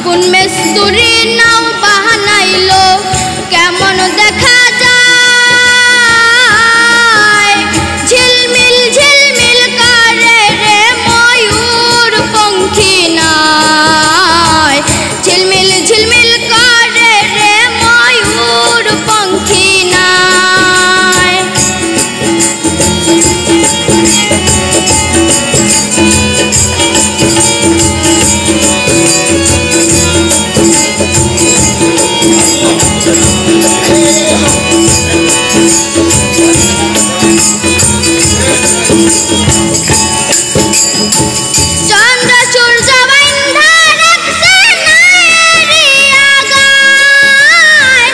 কোন মেস্তুরি নাও বাহানাইলো কেমন দেখা যায় ঝিলমিল ঝিলমিল করে রে ময়ূর পঙ্খী নাই ঝিলমিল ঝিলমিল করে রে ময়ূর পঙ্খী নাই চন্দ্র সূর্য বাইন্ধা রাখছে নায়েরিয়া গায়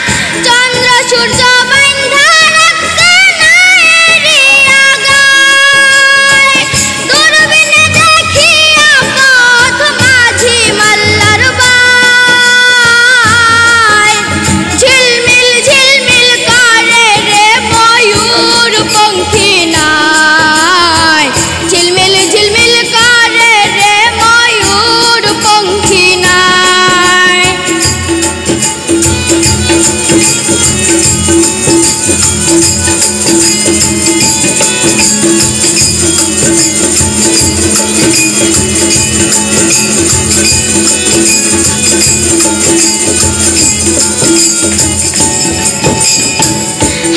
চন্দ্র সূর্য বাইন্ধা রাখছে নায়েরিয়া গায় দূরবীনে দেখিয়া পথ মাঝি মাল্লার বাই ঝিলমিল ঝিলমিল করে রে ময়ূর পঙ্খী নাই ঝিলমিল ঝিলমিল করে রে ময়ূর পঙ্খী নাই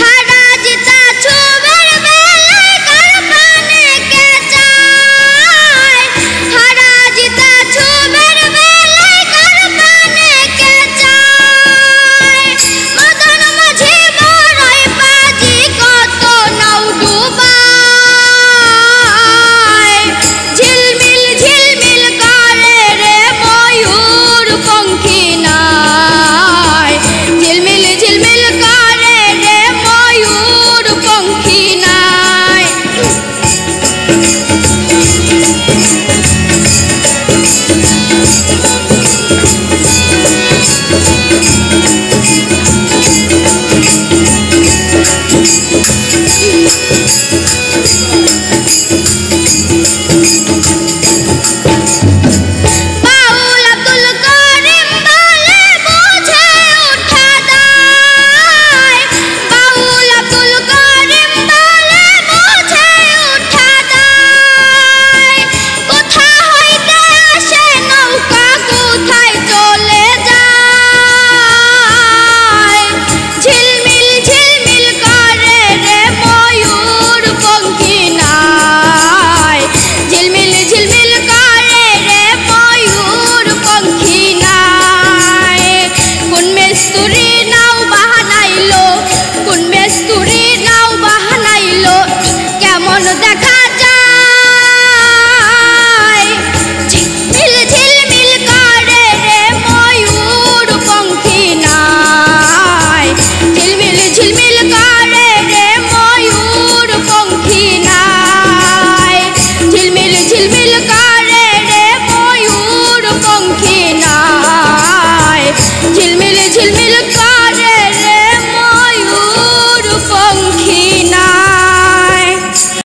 হারাজিতা ছুবের বেলায় কার প্রাণে কে চায় হারাজিতা ছুবের বেলায় কার প্রাণে কে চায় মদন মাঝি বড়ই পাজি কত নাও ডুবায় ঝিলমিল ঝিলমিল করে রে ময়ূর পঙ্খী নাই ঝিলমিল ঝিলমিল করে রে ময়ূর পঙ্খী নাই বাউল আব্দুল করিম বলে বুঝে উঠা দায় বাউল আব্দুল করিম বলে বুঝে উঠা দায় কোথা হইতে আসে নৌকা কোথায় চলে যায় ঝিলমিল ঝিলমিল করে রে ময়ূর পঙ্খী নাই ঝিলমিল ঝিলমিল করে রে ময়ূর পঙ্খী নাই কোন মেস্তুরি নাও বাহানাইলো কোন মেস্তুরি নাও বাহানাইলো কেমন দেখা যায় ঝিলমিল ঝিলমিল করে রে ময়ূর পঙ্খী নাই ঝিলমিল ঝিলমিল করে রে ময়ূর পঙ্খী নাই ঝিলমিল ঝিলমিল করে রে ময়ূর পঙ্খী নাই ঝিলমিল ঝিলমিল